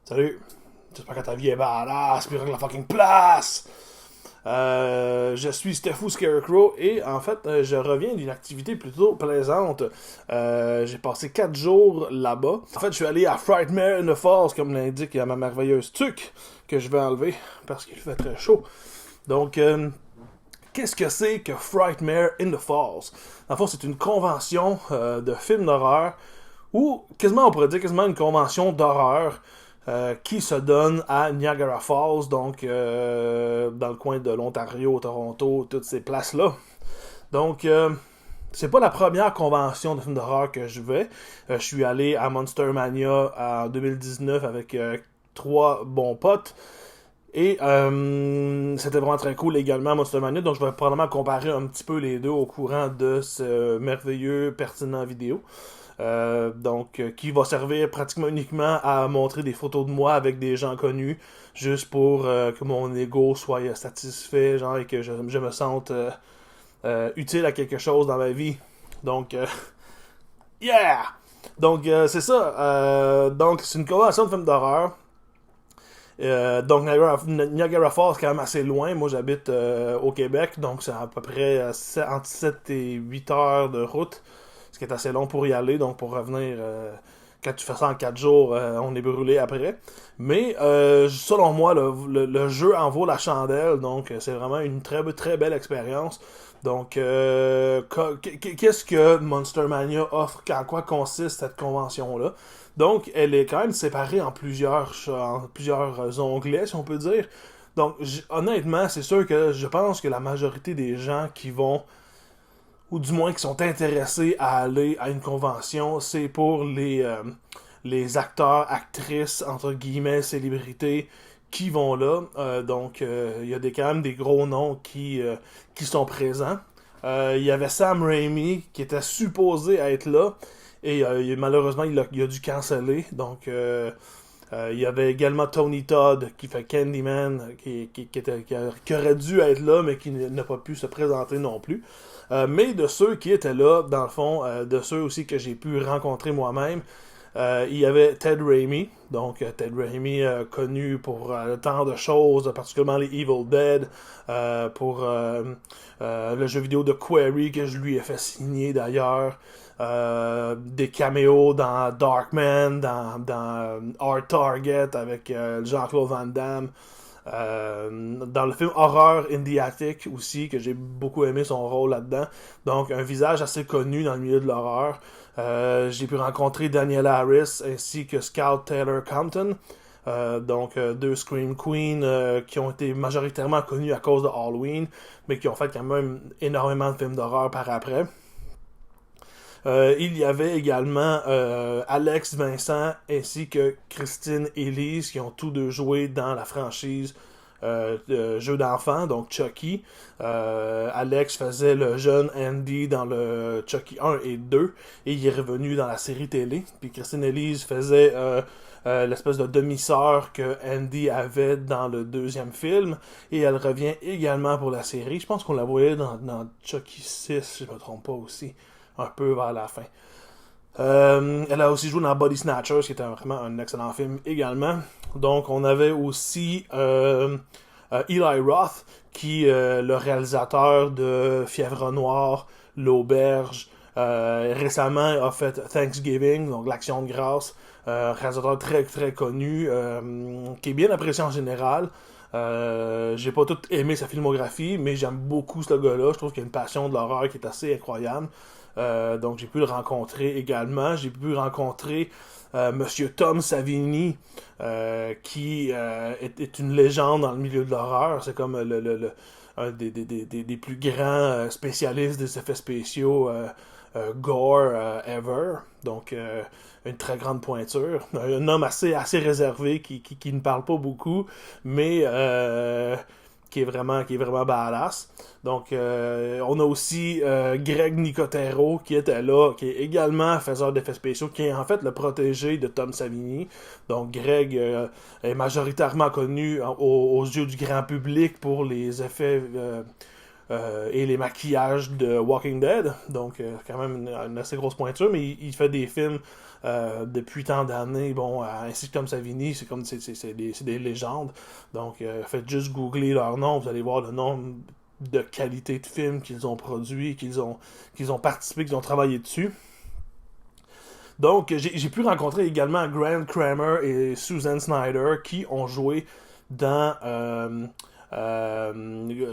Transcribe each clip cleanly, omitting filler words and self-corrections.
Salut, j'espère que ta vie est badass, puis que la fucking place! Je suis Stefou Scarecrow et en fait, je reviens d'une activité plutôt plaisante. J'ai passé 4 jours là-bas. En fait, je suis allé à Frightmare in the Falls, comme l'indique ma merveilleuse tuque, que je vais enlever parce qu'il fait très chaud. Donc, qu'est-ce que c'est que Frightmare in the Falls? En fait, c'est une convention de films d'horreur, ou quasiment, on pourrait dire quasiment une convention d'horreur qui se donne à Niagara Falls, donc dans le coin de l'Ontario, Toronto, toutes ces places-là. Donc, c'est pas la première convention de films d'horreur que je vais. Je suis allé à Monster Mania en 2019 avec 3 bons potes. Et c'était vraiment très cool également Monster Mania, donc je vais probablement comparer un petit peu les deux au courant de ce merveilleux, pertinent vidéo. Qui va servir pratiquement uniquement à montrer des photos de moi avec des gens connus, juste pour que mon ego soit satisfait, genre, et que je me sente utile à quelque chose dans ma vie. Donc, yeah! Donc, c'est ça. Donc, c'est une convention de films d'horreur. Donc Niagara Falls c'est quand même assez loin. Moi j'habite au Québec, donc c'est à peu près entre 7 et 8 heures de route, ce qui est assez long pour y aller. Donc pour revenir, quand tu fais ça en 4 jours, on est brûlé après. Mais selon moi, le jeu en vaut la chandelle, donc c'est vraiment une très très belle expérience. Donc qu'est-ce que Monster Mania offre, en quoi consiste cette convention-là? Donc, elle est quand même séparée en plusieurs onglets, si on peut dire. Donc, honnêtement, c'est sûr que je pense que la majorité des gens qui vont, ou du moins qui sont intéressés à aller à une convention, c'est pour les acteurs, actrices, entre guillemets, célébrités, qui vont là. Donc, il y a quand même des gros noms qui sont présents. Il y avait Sam Raimi qui était supposé être là. Et malheureusement, il a dû canceller. Donc, il y avait également Tony Todd qui fait Candyman, qui aurait dû être là, mais qui n'a pas pu se présenter non plus. Mais de ceux qui étaient là, dans le fond, de ceux aussi que j'ai pu rencontrer moi-même, il y avait Ted Raimi. Donc, Ted Raimi, connu pour tant de choses, particulièrement les Evil Dead, pour le jeu vidéo de Quarry que je lui ai fait signer d'ailleurs. Des caméos dans Darkman, dans Hard Target avec Jean-Claude Van Damme. Dans le film Horror in the Attic aussi, que j'ai beaucoup aimé son rôle là-dedans. Donc, un visage assez connu dans le milieu de l'horreur. J'ai pu rencontrer Danielle Harris ainsi que Scout Taylor Compton. Donc, 2 Scream Queens qui ont été majoritairement connus à cause de Halloween, mais qui ont fait quand même énormément de films d'horreur par après. Il y avait également Alex Vincent ainsi que Christine Elise qui ont tous deux joué dans la franchise de jeu d'enfant, donc Chucky. Alex faisait le jeune Andy dans le Chucky 1 et 2 et il est revenu dans la série télé. Puis Christine Elise faisait l'espèce de demi-sœur que Andy avait dans le deuxième film et elle revient également pour la série. Je pense qu'on la voyait dans Chucky 6, si je me trompe pas aussi. Un peu vers la fin. Elle a aussi joué dans Body Snatchers, qui était vraiment un excellent film également. Donc, on avait aussi Eli Roth, qui est le réalisateur de Fièvre Noire, L'Auberge. Récemment, a fait Thanksgiving, donc l'Action de grâce. Réalisateur très très connu, qui est bien apprécié en général. J'ai pas tout aimé sa filmographie, mais j'aime beaucoup ce gars-là. Je trouve qu'il a une passion de l'horreur qui est assez incroyable. Donc j'ai pu le rencontrer également. J'ai pu rencontrer Monsieur Tom Savini, qui est une légende dans le milieu de l'horreur. C'est comme un des plus grands spécialistes des effets spéciaux gore ever. Donc une très grande pointure. Un homme assez réservé qui ne parle pas beaucoup, mais qui est vraiment badass. Donc, on a aussi Greg Nicotero qui était là, qui est également faiseur d'effets spéciaux, qui est en fait le protégé de Tom Savini. Donc, Greg est majoritairement connu aux yeux du grand public pour les effets et les maquillages de Walking Dead. Donc, quand même une assez grosse pointure, mais il fait des films depuis tant d'années. Bon, ainsi que Tom Savini, c'est des légendes. Donc, faites juste googler leur nom, vous allez voir le nombre de qualité de films qu'ils ont produits, qu'ils ont participé, qu'ils ont travaillé dessus. Donc, j'ai pu rencontrer également Grant Kramer et Susan Snyder qui ont joué dans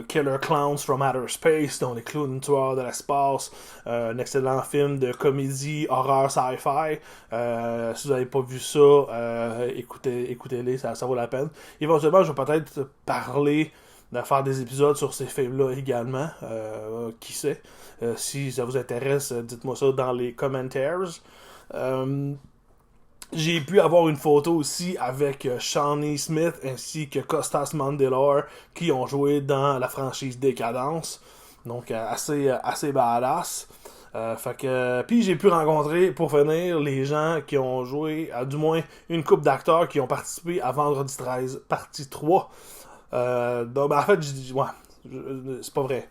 Killer Clowns from Outer Space, dont les clowns tueurs de l'espace, un excellent film de comédie horreur sci-fi. Si vous n'avez pas vu ça, écoutez-les, ça vaut la peine. Éventuellement, je vais peut-être parler de faire des épisodes sur ces films-là également. Qui sait? Si ça vous intéresse, dites-moi ça dans les commentaires. J'ai pu avoir une photo aussi avec Shawnee Smith ainsi que Costas Mandylor qui ont joué dans la franchise Décadence. Donc assez badass. Puis j'ai pu rencontrer, pour finir, les gens qui ont joué, du moins une couple d'acteurs qui ont participé à Vendredi 13, partie 3. Donc en fait, c'est pas vrai.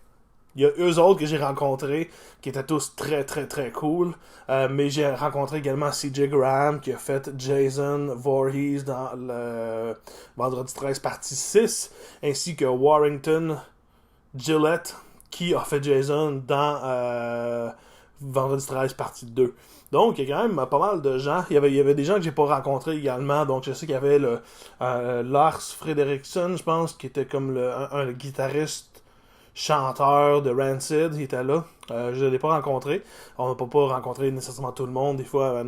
Il y a eux autres que j'ai rencontrés qui étaient tous très très très cool. Mais j'ai rencontré également CJ Graham qui a fait Jason Voorhees dans le Vendredi 13 partie 6. Ainsi que Warrington Gillette qui a fait Jason dans Vendredi 13 partie 2. Donc il y a quand même pas mal de gens. Il y avait des gens que j'ai pas rencontrés également. Donc je sais qu'il y avait Lars Frederiksen, je pense, qui était comme le guitariste chanteur de Rancid, il était là. Je ne l'ai pas rencontré. On n'a pas rencontré nécessairement tout le monde. Des fois,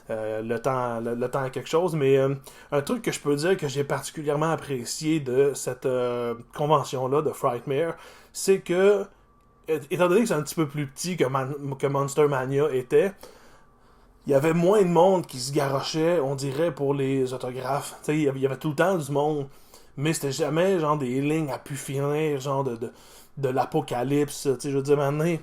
le temps est quelque chose. Mais un truc que je peux dire que j'ai particulièrement apprécié de cette convention-là de Frightmare, c'est que, étant donné que c'est un petit peu plus petit que Monster Mania était, il y avait moins de monde qui se garochait, on dirait, pour les autographes. Il y avait tout le temps du monde. Mais c'était jamais genre des lignes à pu finir, genre de l'apocalypse. Je veux dire, maintenant,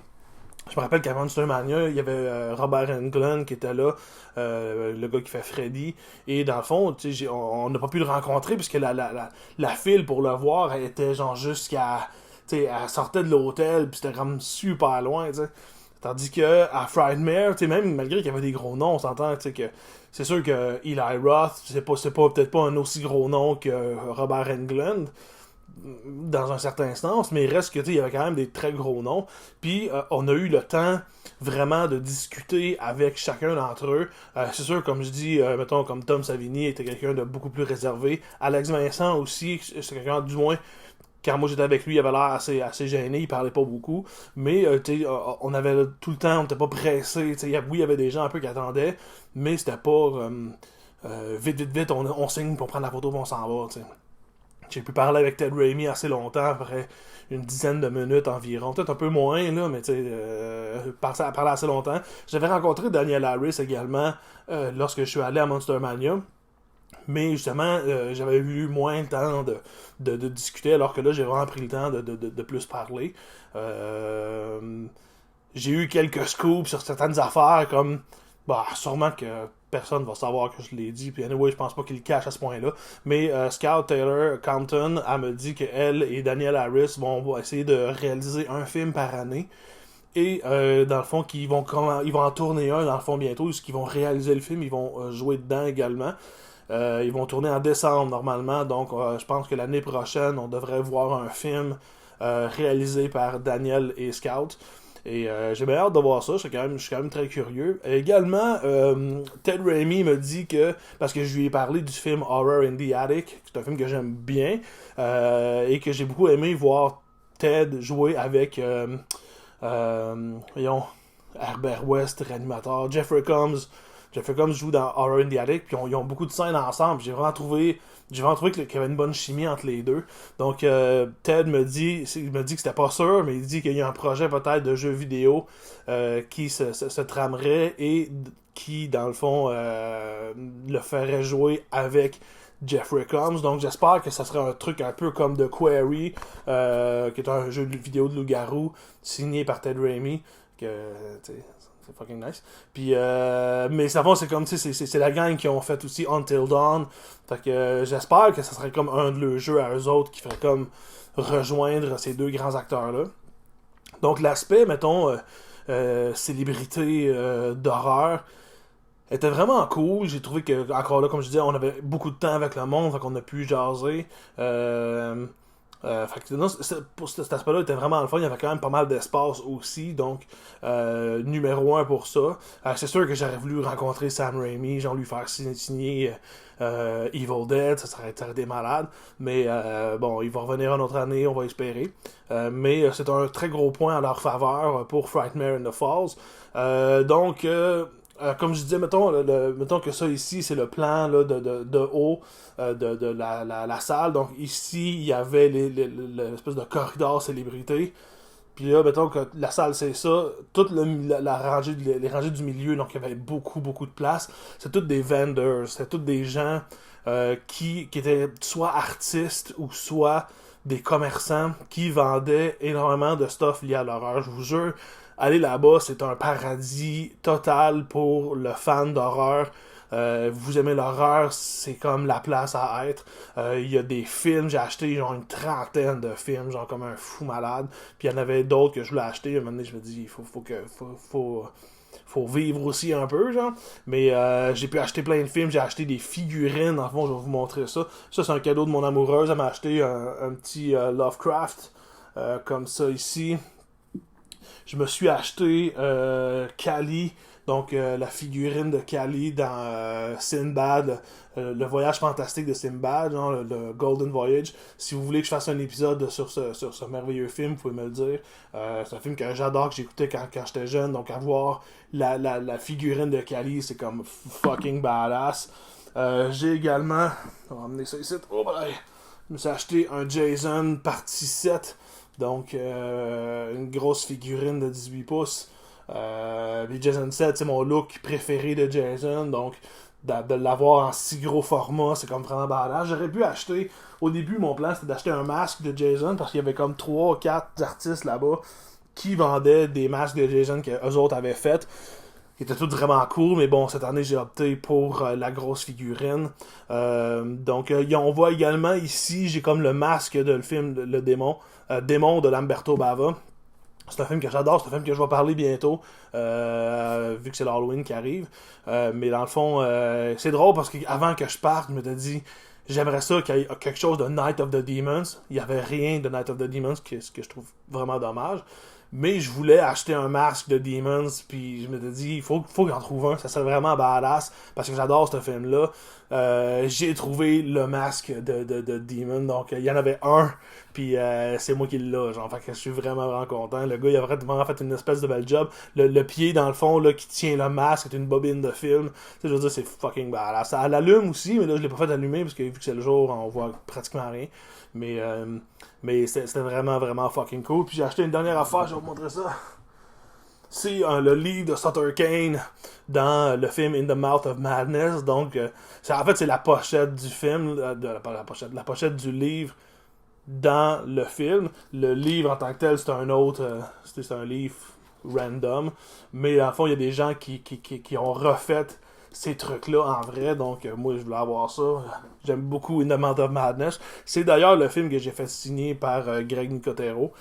je me rappelle qu'à Monster Mania, il y avait Robert Englund qui était là, le gars qui fait Freddy. Et dans le fond, on n'a pas pu le rencontrer puisque la file pour le voir, elle était genre jusqu'à. Elle sortait de l'hôtel, puis c'était comme super loin, t'sais. Tandis que à Frightmare, même malgré qu'il y avait des gros noms, on s'entend que c'est sûr que Eli Roth, c'est peut-être pas un aussi gros nom que Robert Englund dans un certain sens, mais il reste que il y avait quand même des très gros noms. Puis on a eu le temps vraiment de discuter avec chacun d'entre eux. C'est sûr, comme je dis, mettons comme Tom Savini était quelqu'un de beaucoup plus réservé. Alex Vincent aussi, c'est quelqu'un du moins. Quand moi j'étais avec lui, il avait l'air assez gêné, il parlait pas beaucoup. Mais on avait tout le temps, on était pas pressé. Oui, il y avait des gens un peu qui attendaient, mais c'était pas vite, on signe pour prendre la photo et on s'en va. T'sais. J'ai pu parler avec Ted Raimi assez longtemps, après une dizaine de minutes environ. Peut-être un peu moins, là, mais parler assez longtemps. J'avais rencontré Daniel Harris également lorsque je suis allé à Monster Mania. Mais justement, j'avais eu moins le temps de discuter, alors que là, j'ai vraiment pris le temps de plus parler. J'ai eu quelques scoops sur certaines affaires, comme, sûrement que personne va savoir que je l'ai dit, puis anyway, je pense pas qu'il le cache à ce point-là. Mais Scout Taylor Compton, elle me dit qu'elle et Daniel Harris vont essayer de réaliser un film par année. Et dans le fond, ils vont en tourner un, dans le fond, bientôt, puisqu'ils vont réaliser le film, ils vont jouer dedans également. Ils vont tourner en décembre normalement, donc je pense que l'année prochaine, on devrait voir un film réalisé par Daniel et Scout. Et j'ai bien hâte de voir ça, je suis quand même très curieux. Également, Ted Raimi me dit que, parce que je lui ai parlé du film Horror in the Attic, c'est un film que j'aime bien, et que j'ai beaucoup aimé voir Ted jouer avec, Herbert West, réanimateur, Jeffrey Combs joue dans Horror in the Attic, puis ils ont beaucoup de scènes ensemble. J'ai vraiment trouvé qu'il y avait une bonne chimie entre les deux. Donc, Ted me dit que c'était pas sûr, mais il dit qu'il y a un projet peut-être de jeu vidéo qui se tramerait et qui, dans le fond, le ferait jouer avec Jeffrey Combs. Donc, j'espère que ça serait un truc un peu comme The Quarry, qui est un jeu vidéo de loup-garou signé par Ted Raimi. c'est fucking nice. Puis, mais ça va, c'est comme, tu sais, c'est la gang qui ont fait aussi Until Dawn. Fait que j'espère que ça serait comme un de leurs jeux à eux autres qui ferait comme rejoindre ces deux grands acteurs-là. Donc l'aspect, mettons, célébrité d'horreur était vraiment cool. J'ai trouvé que, encore là, comme je disais, on avait beaucoup de temps avec le monde, fait qu'on a pu jaser. Fait que, non, pour cet aspect-là, il était vraiment le fun. Il y avait quand même pas mal d'espace aussi. Donc, numéro un pour ça. C'est sûr que j'aurais voulu rencontrer Sam Raimi, genre lui faire signer Evil Dead. Ça serait été malade. Mais bon, il va revenir une autre année, on va espérer. Mais c'est un très gros point à leur faveur pour Frightmare in the Falls. Donc, comme je disais, mettons que ça ici, c'est le plan là, de haut de la salle. Donc ici, il y avait l'espèce de corridor célébrité. Puis là, mettons que la salle, c'est ça. Toute la rangée, les rangées du milieu, donc il y avait beaucoup, beaucoup de place. C'est toutes des vendors. C'est tous des gens qui étaient soit artistes ou soit des commerçants qui vendaient énormément de stuff lié à l'horreur. Je vous jure, aller là-bas, c'est un paradis total pour le fan d'horreur. Vous aimez l'horreur, c'est comme la place à être. Il y a des films, j'ai acheté genre une trentaine de films, genre comme un fou malade. Puis il y en avait d'autres que je voulais acheter. À un moment donné, je me dis, faut vivre aussi un peu, genre. Mais j'ai pu acheter plein de films, j'ai acheté des figurines. En fond, je vais vous montrer ça. Ça, c'est un cadeau de mon amoureuse. Elle m'a acheté un petit Lovecraft comme ça ici. Je me suis acheté Kali, donc la figurine de Kali dans Sinbad, le voyage fantastique de Sinbad, genre le Golden Voyage. Si vous voulez que je fasse un épisode sur ce merveilleux film, vous pouvez me le dire. C'est un film que j'adore, que j'écoutais quand j'étais jeune, donc avoir la figurine de Kali, c'est comme fucking badass. J'ai également, on va emmener ça ici, oh, je me suis acheté un Jason partie 7. Donc, une grosse figurine de 18 pouces. Puis Jason 7, c'est mon look préféré de Jason. Donc, de l'avoir en si gros format, c'est comme vraiment badass. J'aurais pu acheter... Au début, mon plan, c'était d'acheter un masque de Jason parce qu'il y avait comme 3-4 artistes là-bas qui vendaient des masques de Jason qu'eux autres avaient fait. Qui étaient tous vraiment cool, mais bon, cette année, j'ai opté pour la grosse figurine. Donc, on voit également ici, j'ai comme le masque de le film Le Démon. Démon de Lamberto Bava. C'est un film que j'adore, c'est un film que je vais parler bientôt, vu que c'est l'Halloween qui arrive. Mais dans le fond, c'est drôle parce qu'avant que je parte, je m'étais dit, j'aimerais ça qu'il y ait quelque chose de Night of the Demons. Il n'y avait rien de Night of the Demons, ce que je trouve vraiment dommage. Mais je voulais acheter un masque de Demons, puis je m'étais dit, il faut que j'en trouve un, ça serait vraiment badass, parce que j'adore ce film-là. J'ai trouvé le masque de Demon, donc il y en avait un, puis c'est moi qui l'ai, genre, fait que je suis vraiment, vraiment content. Le gars, il a vraiment fait une espèce de bel job. Le pied, dans le fond, là, qui tient le masque, c'est une bobine de film. Tu sais, je veux dire, c'est fucking badass. Ça l'allume aussi, mais là, je l'ai pas fait allumer, parce que vu que c'est le jour, on voit pratiquement rien. Mais c'était vraiment, vraiment fucking cool. Puis j'ai acheté une dernière affaire, je vais vous montrer ça. C'est le livre de Sutter Kane dans le film In the Mouth of Madness. Donc, en fait, c'est la pochette du film, la pochette du livre dans le film. Le livre en tant que tel, c'est un autre, c'est un livre random. Mais dans le fond, il y a des gens qui ont refait ces trucs-là en vrai, donc moi je voulais avoir ça. J'aime beaucoup In the Mouth of Madness. C'est d'ailleurs le film que j'ai fait signer par Greg Nicotero.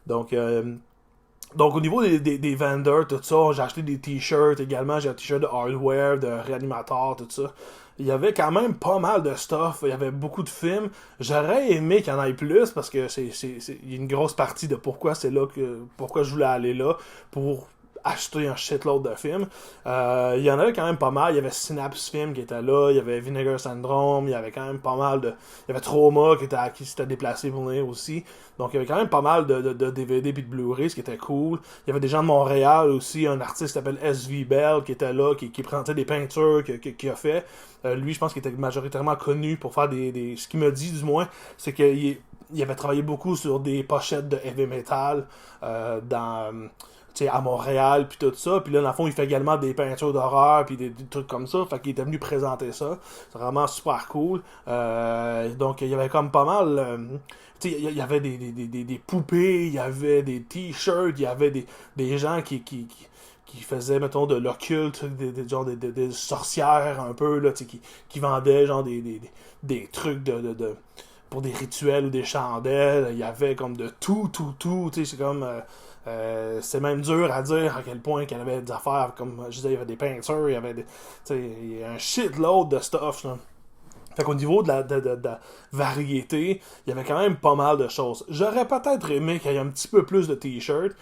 Donc au niveau des vendors, tout ça, j'ai acheté des t-shirts également, j'ai un t-shirt de hardware, de réanimateur, tout ça. Il y avait quand même pas mal de stuff, il y avait beaucoup de films. J'aurais aimé qu'il y en ait plus parce que il y a une grosse partie de pourquoi je voulais aller là, pour acheter un shitload de films. Il y en avait quand même pas mal. Il y avait Synapse Film qui était là, il y avait Vinegar Syndrome, il y avait quand même pas mal de... Il y avait Trauma qui s'était déplacé pour venir aussi. Donc il y avait quand même pas mal de DVD puis de Blu-ray, ce qui était cool. Il y avait des gens de Montréal aussi, un artiste qui s'appelle S.V. Bell qui était là, qui présentait des peintures qu'il a fait. Lui, je pense qu'il était majoritairement connu pour faire ce qu'il me dit du moins, c'est qu'il avait travaillé beaucoup sur des pochettes de heavy metal à Montréal, puis tout ça. Puis là, dans le fond, il fait également des peintures d'horreur, puis des trucs comme ça. Fait qu'il était venu présenter ça. C'est vraiment super cool. Donc, il y avait comme pas mal... il y avait des poupées, il y avait des t-shirts, il y avait des gens qui qui faisait, mettons, de l'occulte, genre des sorcières un peu, là, qui vendaient genre des trucs pour des rituels ou des chandelles. Il y avait comme de tout, tu sais, c'est comme... c'est même dur à dire à quel point qu'il y avait des affaires, comme je disais, il y avait des peintures, il y avait il y a un shitload de stuff, là. Fait qu'au niveau de la variété, il y avait quand même pas mal de choses. J'aurais peut-être aimé qu'il y ait un petit peu plus de t-shirts,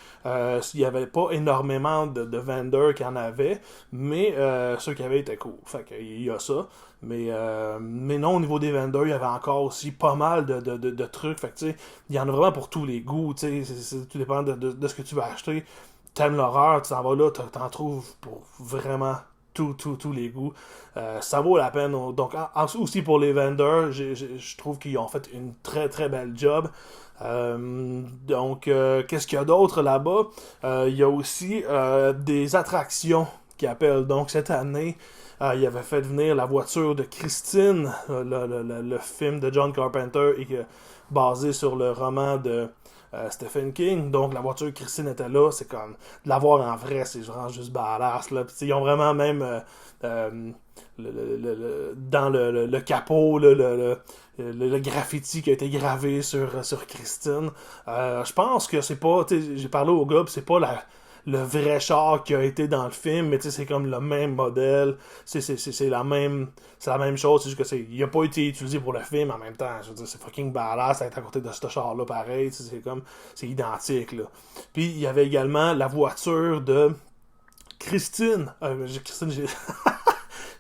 s'il n'y avait pas énormément de vendors qu'il y en avait, mais ceux qu'il y avait étaient cool. Fait qu'il y a ça. Mais non, au niveau des vendors, il y avait encore aussi pas mal de trucs. Fait que tu sais, il y en a vraiment pour tous les goûts. Tu sais, tout dépend de ce que tu vas acheter. T'aimes l'horreur, tu t'en vas là, t'en trouves pour vraiment tous les goûts. Ça vaut la peine. Donc, aussi pour les vendors, je trouve qu'ils ont fait une très très belle job. Donc, qu'est-ce qu'il y a d'autre là-bas? Il y a aussi des attractions qui appellent. Donc, cette année, il avait fait venir la voiture de Christine, le film de John Carpenter, et basé sur le roman de Stephen King. Donc la voiture Christine était là, c'est comme de la voir en vrai, c'est vraiment juste badass là. Puis, ils ont vraiment même dans le capot le graffiti qui a été gravé sur Christine. Je pense que c'est pas, j'ai parlé au gars, pis c'est pas le vrai char qui a été dans le film, mais c'est comme le même modèle, c'est la même chose, c'est juste que il a pas été utilisé pour le film en même temps. Je veux dire, c'est fucking badass d'être à côté de ce char là pareil, c'est identique là. Puis il y avait également la voiture de Christine, j'ai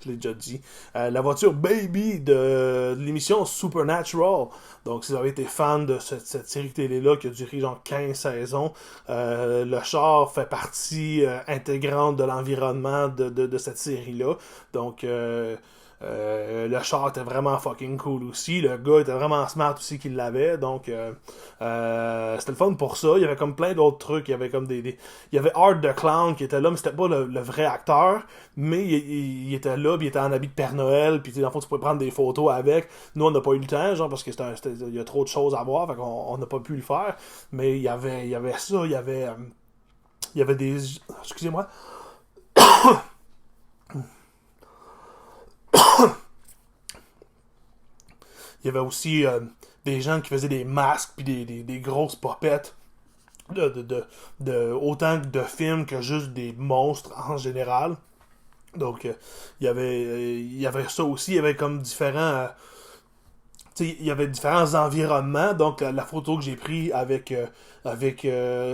je l'ai déjà dit. La voiture Baby de l'émission Supernatural. Donc, si vous avez été fan de cette série télé-là qui a duré genre 15 saisons, le char fait partie intégrante de l'environnement de cette série-là. Donc, le char était vraiment fucking cool aussi. Le gars était vraiment smart aussi qu'il l'avait. Donc, c'était le fun pour ça. Il y avait comme plein d'autres trucs. Il y avait comme il y avait Art the Clown qui était là, mais c'était pas le vrai acteur. Mais il était là, puis il était en habit de Père Noël. Puis, dans le fond, tu pouvais prendre des photos avec. Nous, on n'a pas eu le temps, genre, parce que il y a trop de choses à voir. Fait qu'on n'a pas pu le faire. Mais il y avait ça. Il y avait des... Excusez-moi. Il y avait aussi des gens qui faisaient des masques puis des grosses popettes autant de films que juste des monstres en général. Donc il y avait ça aussi, il y avait comme différents il y avait différents environnements. Donc, la photo que j'ai prise avec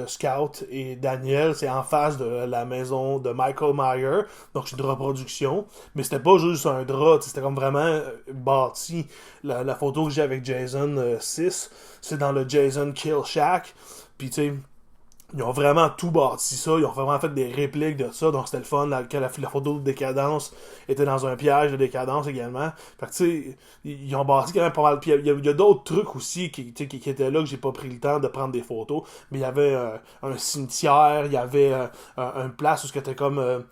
Scout et Daniel, c'est en face de la maison de Michael Myers. Donc, c'est une reproduction. Mais c'était pas juste un drap, c'était comme vraiment bâti. La photo que j'ai avec Jason 6, c'est dans le Jason Kill Shack. Puis, tu sais, ils ont vraiment tout bâti ça, ils ont vraiment fait des répliques de ça, donc c'était le fun, que la photo de décadence était dans un piège de décadence également. Fait que tu sais, ils ont bâti quand même pas mal. Puis il y a d'autres trucs aussi qui étaient là que j'ai pas pris le temps de prendre des photos, mais il y avait un cimetière, il y avait une place où t'étais comme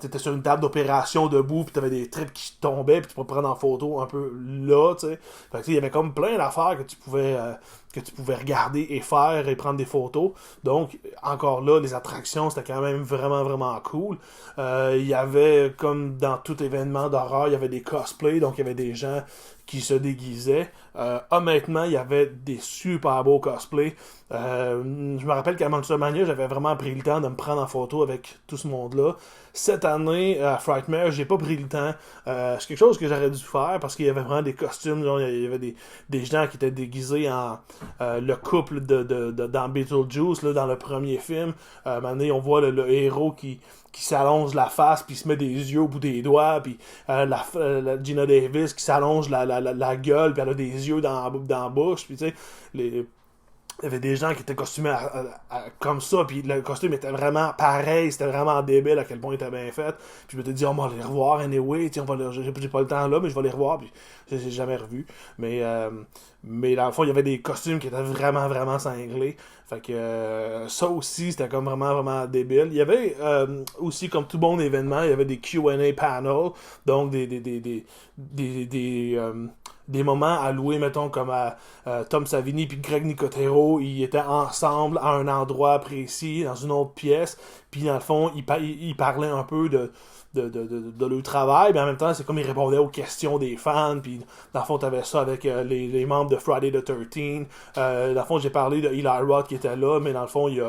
t'étais sur une table d'opération debout, puis t'avais des tripes qui tombaient, puis tu pouvais prendre en photo un peu là, tu sais. Fait que il y avait comme plein d'affaires que tu pouvais regarder et faire et prendre des photos. Donc, encore là, les attractions, c'était quand même vraiment, vraiment cool. Il y avait, comme dans tout événement d'horreur, il y avait des cosplays, donc il y avait des gens qui se déguisaient. Honnêtement, il y avait des super beaux cosplays. Je me rappelle qu'à Monster Mania, j'avais vraiment pris le temps de me prendre en photo avec tout ce monde-là. Cette année, à Frightmare, j'ai pas pris le temps. C'est quelque chose que j'aurais dû faire parce qu'il y avait vraiment des costumes. Genre, il y avait des gens qui étaient déguisés en le couple dans Beetlejuice, là, dans le premier film. Maintenant, on voit le héros qui s'allonge la face puis se met des yeux au bout des doigts, puis la Gina Davis qui s'allonge la gueule puis elle a des yeux dans la bouche, puis tu sais, il y avait des gens qui étaient costumés comme ça, puis le costume était vraiment pareil, c'était vraiment débile à quel point il était bien fait. Puis je me suis dit, on va les revoir anyway, j'ai pas le temps là, mais je vais les revoir, puis je les ai jamais revus. Mais dans le fond, il y avait des costumes qui étaient vraiment, vraiment cinglés. Fait que ça aussi, c'était comme vraiment, vraiment débile. Il y avait aussi, comme tout bon événement, il y avait des Q&A panels, donc des moments à louer, mettons, comme à Tom Savini puis Greg Nicotero, ils étaient ensemble à un endroit précis, dans une autre pièce, puis dans le fond, il parlait un peu de leur travail, mais en même temps, c'est comme ils répondaient aux questions des fans, puis dans le fond, t'avais ça avec les membres de Friday the 13th. Dans le fond, j'ai parlé de Eli Roth qui était là, mais dans le fond, il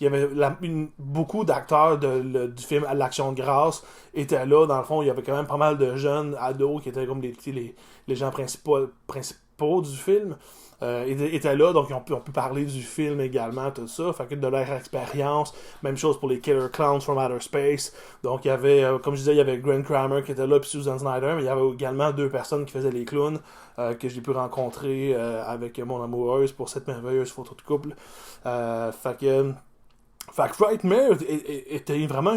y avait beaucoup d'acteurs du film À l'Action de grâce étaient là. Dans le fond, il y avait quand même pas mal de jeunes ados qui étaient comme les gens principaux du film. Étaient là, donc ils ont pu parler du film également, tout ça, fait que de leur expérience, même chose pour les Killer Clowns from Outer Space, donc il y avait, comme je disais, il y avait Grant Cramer qui était là, puis Susan Snyder, mais il y avait également 2 personnes qui faisaient les clowns, que j'ai pu rencontrer avec mon amoureuse pour cette merveilleuse photo de couple. Fait que Frightmare était vraiment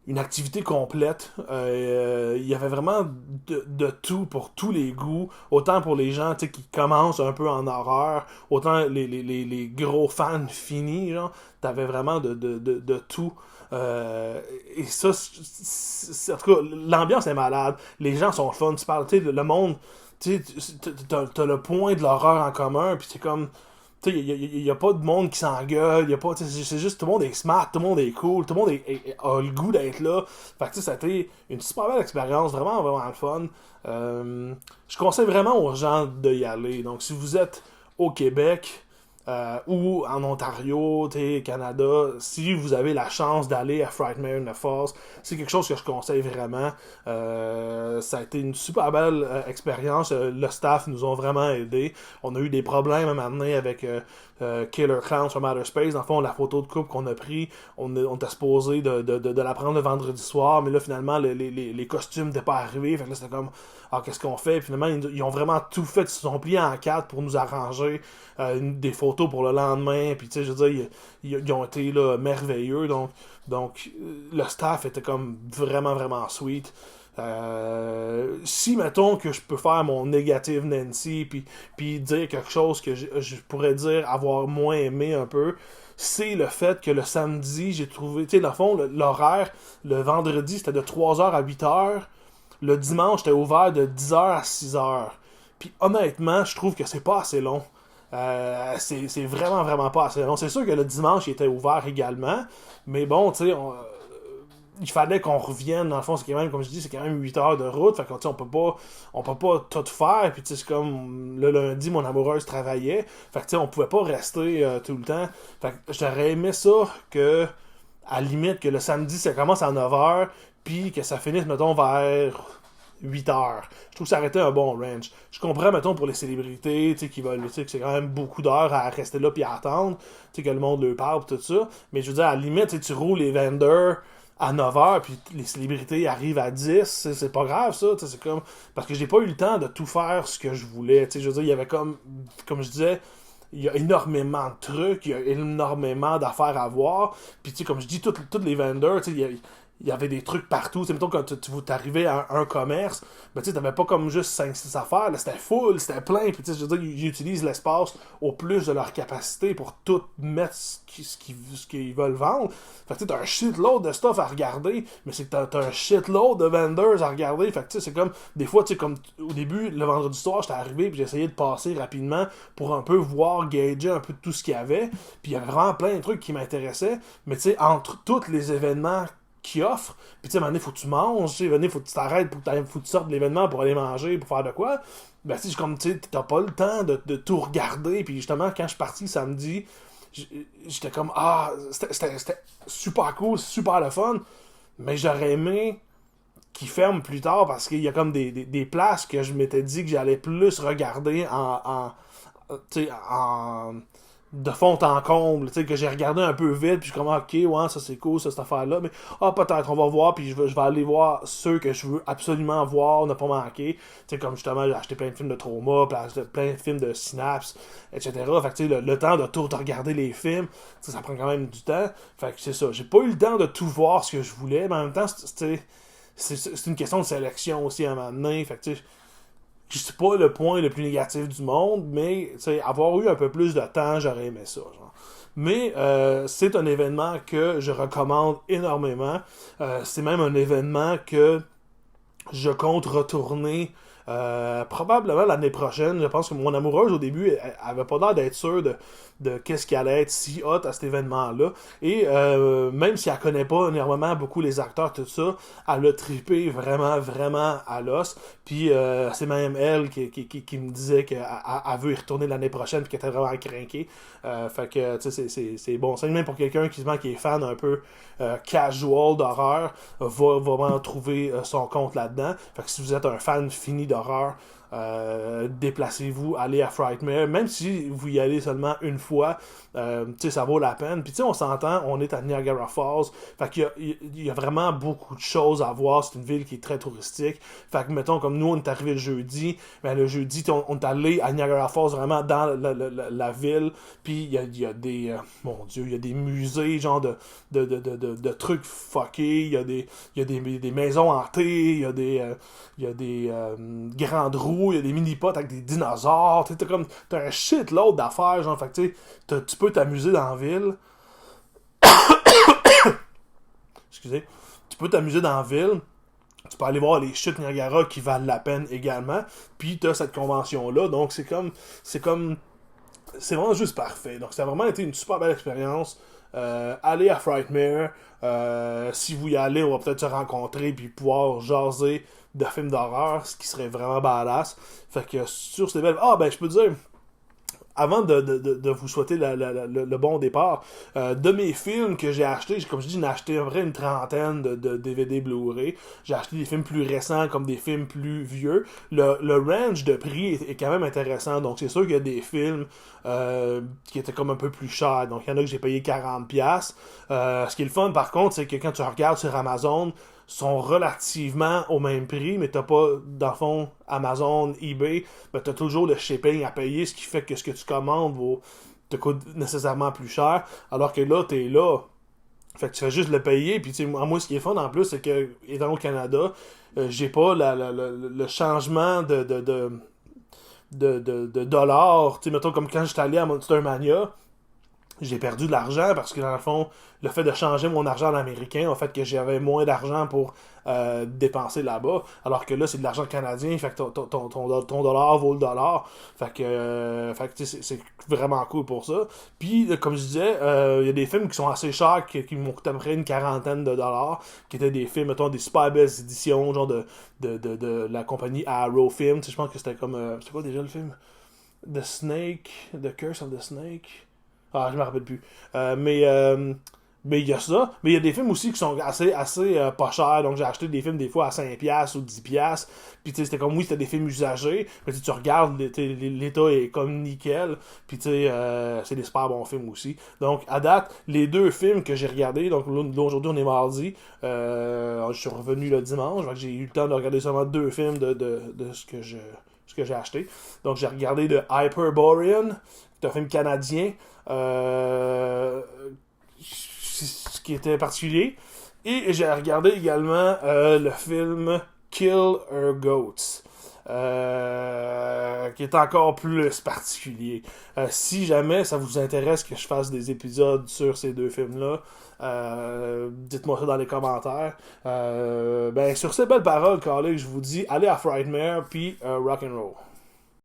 une activité complète. Il y avait vraiment de tout pour tous les goûts. Autant pour les gens qui commencent un peu en horreur, autant les gros fans finis. Genre, t'avais vraiment de tout. Et ça, en tout cas, l'ambiance est malade. Les gens sont fun. Tu parles, le monde, t'as le point de l'horreur en commun, puis c'est comme... Il n'y a pas de monde qui s'engueule, c'est juste tout le monde est smart, tout le monde est cool, tout le monde a le goût d'être là. Fait que ça a été une super belle expérience, vraiment, vraiment le fun. Je conseille vraiment aux gens d'y aller. Donc, si vous êtes au Québec ou en Ontario, Canada, si vous avez la chance d'aller à Frightmare in the Falls, c'est quelque chose que je conseille vraiment. Ça a été une super belle expérience. Le staff nous ont vraiment aidés. On a eu des problèmes à un moment donné avec Killer Clowns from Outer Space. Dans le fond, la photo de couple qu'on a pris, on était supposé de la prendre le vendredi soir, mais là, finalement, les costumes n'étaient pas arrivés. Fait que là, c'était comme, qu'est-ce qu'on fait? Puis finalement, ils ont vraiment tout fait. Ils se sont pliés en 4 pour nous arranger des photos pour le lendemain. Puis, tu sais, je veux dire, ils ont été là, merveilleux. Donc, le staff était comme vraiment, vraiment sweet. Si mettons que je peux faire mon négative Nancy puis dire quelque chose que je pourrais dire avoir moins aimé un peu, c'est le fait que le samedi j'ai trouvé, tu sais, dans le fond, l'horaire le vendredi c'était de 3h à 8h, le dimanche c'était ouvert de 10h à 6h, puis honnêtement je trouve que c'est pas assez long. C'est vraiment vraiment pas assez long. C'est sûr que le dimanche il était ouvert également, mais bon, tu sais, il fallait qu'on revienne, dans le fond, c'est quand même, comme je dis, c'est quand même 8 heures de route, fait que, on peut pas tout faire, puis tu sais, c'est comme, le lundi, mon amoureuse travaillait, fait que, tu sais, on pouvait pas rester tout le temps, fait que j'aurais aimé ça que, à la limite, que le samedi, ça commence à 9h, puis que ça finisse, mettons, vers 8h. Je trouve que ça aurait été un bon range. Je comprends, mettons, pour les célébrités, tu sais, qui veulent, tu sais, que c'est quand même beaucoup d'heures à rester là puis à attendre, tu sais, que le monde leur parle pis tout ça, mais je veux dire, à la limite, tu roules les vendors à 9h, puis les célébrités arrivent à 10, c'est pas grave ça, c'est comme... Parce que j'ai pas eu le temps de tout faire ce que je voulais, je veux dire, il y avait comme je disais, il y a énormément de trucs, il y a énormément d'affaires à voir, puis tu sais, comme je dis, tous les vendors, tu sais, il y avait des trucs partout. Mettons, quand tu t'arrivais à un commerce, ben, tu sais, t'avais pas comme juste 5-6 affaires, là, c'était full, c'était plein, puis tu sais, je veux dire, ils utilisent l'espace au plus de leur capacité pour tout mettre ce qu'ils veulent vendre. Fait que tu sais, t'as un shitload de stuff à regarder, mais c'est que t'as un shitload de vendors à regarder. Fait que tu sais, c'est comme, des fois, tu sais, comme au début, le vendredi soir, j'étais arrivé, puis j'essayais de passer rapidement pour un peu voir, gager un peu de tout ce qu'il y avait, puis il y avait vraiment plein de trucs qui m'intéressaient, mais tu sais, entre tous les événements qui offre, puis tu sais, à un moment donné, faut que tu manges, tu sais, faut que tu t'arrêtes, faut que tu sortes de l'événement pour aller manger, pour faire de quoi, ben tu sais, comme, tu sais, t'as pas le temps de tout regarder, puis justement, quand je suis parti samedi, j'étais comme, c'était super cool, super le fun, mais j'aurais aimé qu'ils ferment plus tard, parce qu'il y a comme des places que je m'étais dit que j'allais plus regarder tu sais, de fond en comble, tu sais, que j'ai regardé un peu vite, puis je suis comme, ok, ouais, ça c'est cool, cette affaire-là, mais, peut-être, on va voir, puis je vais aller voir ceux que je veux absolument voir, ne pas manquer, tu sais, comme justement, j'ai acheté plein de films de trauma, plein de films de synapse, etc., fait que, tu sais, le temps de tout regarder les films, ça prend quand même du temps, fait que c'est ça, j'ai pas eu le temps de tout voir ce que je voulais, mais en même temps, c'est une question de sélection aussi à un moment donné, fait que, tu sais, je sais pas le point le plus négatif du monde, mais avoir eu un peu plus de temps, j'aurais aimé ça. Genre. Mais c'est un événement que je recommande énormément. C'est même un événement que je compte retourner Probablement l'année prochaine. Je pense que mon amoureuse, au début, elle avait pas l'air d'être sûre de qu'est-ce qui allait être si hot à cet événement-là. Et même si elle connaît pas énormément beaucoup les acteurs, tout ça, elle a trippé vraiment, vraiment à l'os. Puis c'est même elle qui me disait qu'elle veut y retourner l'année prochaine puis qu'elle était vraiment craquée. Fait que, tu sais, c'est bon. C'est même pour quelqu'un qui est fan un peu casual d'horreur, va vraiment trouver son compte là-dedans. Fait que si vous êtes un fan fini d'horreur, déplacez-vous, allez à Frightmare, même si vous y allez seulement une fois, ça vaut la peine. Puis on s'entend, on est à Niagara Falls, fait qu'il y a vraiment beaucoup de choses à voir. C'est une ville qui est très touristique. Fait que mettons, comme nous on est arrivé le jeudi, ben le jeudi on est allé à Niagara Falls, vraiment dans la ville. Puis il y a des mon Dieu, il y a des musées genre de trucs fuckés, il y a des maisons hantées, il y a des grandes roues, il y a des mini-pots avec des dinosaures, t'as un shitload d'affaires, genre, fait que tu peux t'amuser dans la ville. Excusez. Tu peux t'amuser dans la ville. Tu peux aller voir les chutes Niagara qui valent la peine également. Puis t'as cette convention-là. Donc c'est vraiment juste parfait. Donc ça a vraiment été une super belle expérience. Allez à Frightmare. Si vous y allez, on va peut-être se rencontrer puis pouvoir jaser de films d'horreur, ce qui serait vraiment badass. Fait que sur ces belles... Ah, ben, je peux dire, avant de vous souhaiter le bon départ, de mes films que j'ai achetés, comme je dis, j'ai acheté à peu près une trentaine de DVD Blu-ray. J'ai acheté des films plus récents comme des films plus vieux. Le range de prix est quand même intéressant, donc c'est sûr qu'il y a des films qui étaient comme un peu plus chers. Donc il y en a que j'ai payé 40$. Ce qui est le fun par contre, c'est que quand tu regardes sur Amazon, sont relativement au même prix, mais t'as pas, dans le fond, Amazon, eBay, ben t'as toujours le shipping à payer, ce qui fait que ce que tu commandes te coûte nécessairement plus cher, alors que là, t'es là. Fait que tu fais juste le payer, puis tu sais, moi, ce qui est fun en plus, c'est que, étant au Canada, j'ai pas le changement de dollars. Tu sais, mettons, comme quand j'étais allé à Monster Mania, j'ai perdu de l'argent parce que dans le fond, le fait de changer mon argent en américain a fait que j'avais moins d'argent pour dépenser là-bas. Alors que là, c'est de l'argent canadien, fait que ton dollar vaut le dollar. Fait que c'est vraiment cool pour ça. Puis, comme je disais, il y a des films qui sont assez chers, qui m'ont coûté à peu près une quarantaine de dollars, qui étaient des films, mettons, des super belles éditions, genre de la compagnie Arrow Film. Tu sais, je pense que c'était comme... c'était quoi déjà le film? The Snake, The Curse of the Snake... Ah, je me rappelle plus. Mais il y a ça. Mais il y a des films aussi qui sont assez pas chers. Donc j'ai acheté des films des fois à 5$ ou 10$. Puis tu sais, c'était comme, oui, c'était des films usagés. Mais tu regardes, l'état est comme nickel. Puis tu sais, c'est des super bons films aussi. Donc à date, les deux films que j'ai regardés, donc là aujourd'hui on est mardi. Je suis revenu le dimanche. Donc j'ai eu le temps de regarder seulement deux films de ce que j'ai acheté. Donc j'ai regardé The Hyperborean, c'est un film canadien. Ce qui était particulier. Et j'ai regardé également le film Kill Her Goats. Qui est encore plus particulier. Si jamais ça vous intéresse que je fasse des épisodes sur ces deux films-là, dites-moi ça dans les commentaires. Ben, sur ces belles paroles, Carly, je vous dis allez à Frightmare puis Rock'n'Roll.